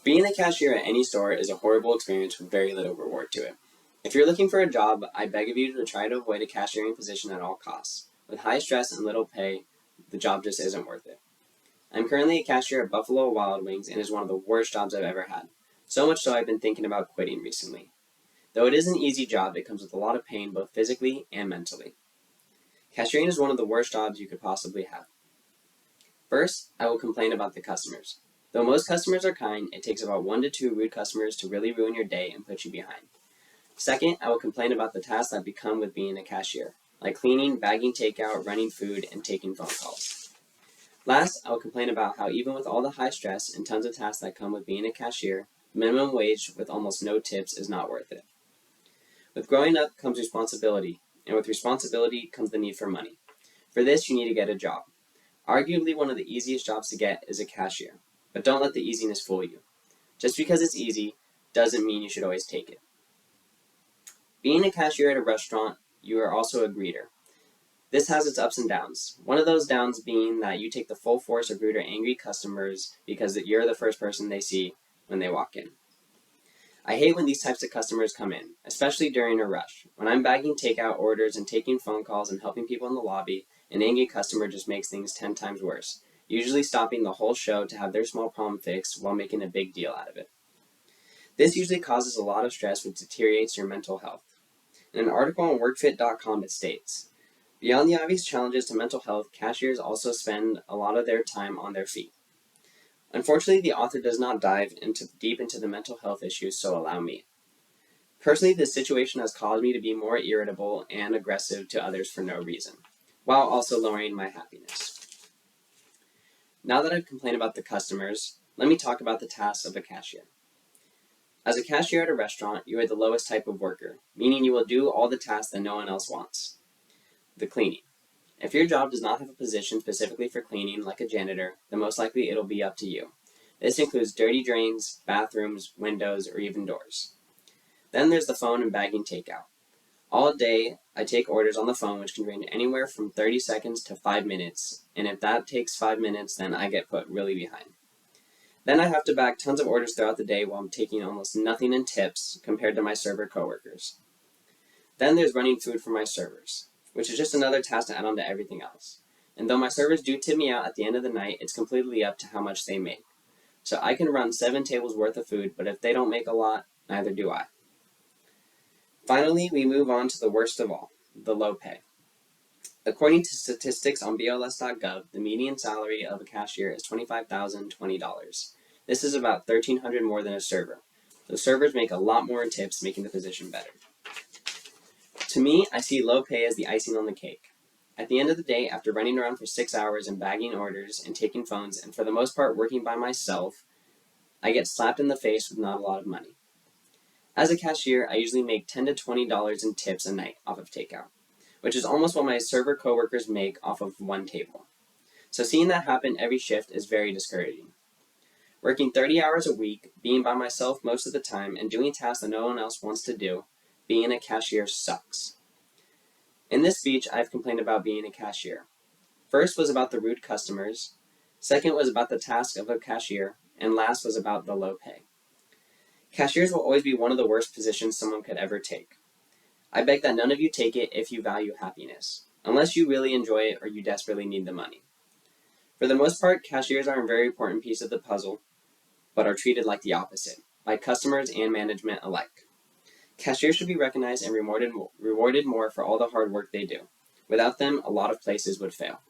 Being a cashier at any store is a horrible experience with very little reward to it. If you're looking for a job, I beg of you to try to avoid a cashiering position at all costs. With high stress and little pay, the job just isn't worth it. I'm currently a cashier at Buffalo Wild Wings and it is one of the worst jobs I've ever had. So much so I've been thinking about quitting recently. Though it is an easy job, it comes with a lot of pain both physically and mentally. Cashiering is one of the worst jobs you could possibly have. First, I will complain about the customers. Though most customers are kind, it takes about 1 to 2 rude customers to really ruin your day and put you behind. Second, I will complain about the tasks that become with being a cashier, like cleaning, bagging takeout, running food, and taking phone calls. Last, I will complain about how even with all the high stress and tons of tasks that come with being a cashier, minimum wage with almost no tips is not worth it. With growing up comes responsibility, and with responsibility comes the need for money. For this, you need to get a job. Arguably one of the easiest jobs to get is a cashier, but don't let the easiness fool you. Just because it's easy doesn't mean you should always take it. Being a cashier at a restaurant, you are also a greeter. This has its ups and downs. One of those downs being that you take the full force of rude or angry customers because you're the first person they see when they walk in. I hate when these types of customers come in, especially during a rush. When I'm bagging takeout orders and taking phone calls and helping people in the lobby, an angry customer just makes things 10 times worse, usually stopping the whole show to have their small problem fixed while making a big deal out of it. This usually causes a lot of stress which deteriorates your mental health. In an article on workfit.com it states, beyond the obvious challenges to mental health, cashiers also spend a lot of their time on their feet. Unfortunately, the author does not dive deep into the mental health issues, so allow me. Personally, this situation has caused me to be more irritable and aggressive to others for no reason, while also lowering my happiness. Now that I've complained about the customers, let me talk about the tasks of a cashier. As a cashier at a restaurant, you are the lowest type of worker, meaning you will do all the tasks that no one else wants. The cleaning. If your job does not have a position specifically for cleaning, like a janitor, then most likely it'll be up to you. This includes dirty drains, bathrooms, windows, or even doors. Then there's the phone and bagging takeout. All day, I take orders on the phone, which can range anywhere from 30 seconds to 5 minutes, and if that takes 5 minutes, then I get put really behind. Then I have to bag tons of orders throughout the day while I'm taking almost nothing in tips compared to my server coworkers. Then there's running food for my servers, which is just another task to add on to everything else. And though my servers do tip me out at the end of the night, it's completely up to how much they make. So I can run 7 tables worth of food, but if they don't make a lot, neither do I. Finally, we move on to the worst of all, the low pay. According to statistics on BLS.gov, the median salary of a cashier is $25,020. This is about $1,300 more than a server. The servers make a lot more in tips, making the position better. To me, I see low pay as the icing on the cake. At the end of the day, after running around for 6 hours and bagging orders and taking phones, and for the most part working by myself, I get slapped in the face with not a lot of money. As a cashier, I usually make $10 to $20 in tips a night off of takeout, which is almost what my server coworkers make off of one table. So seeing that happen every shift is very discouraging. Working 30 hours a week, being by myself most of the time, and doing tasks that no one else wants to do, being a cashier sucks. In this speech, I've complained about being a cashier. First was about the rude customers, second was about the task of a cashier, and last was about the low pay. Cashiers will always be one of the worst positions someone could ever take. I beg that none of you take it if you value happiness, unless you really enjoy it or you desperately need the money. For the most part, cashiers are a very important piece of the puzzle, but are treated like the opposite, by customers and management alike. Cashiers should be recognized and rewarded more for all the hard work they do. Without them, a lot of places would fail.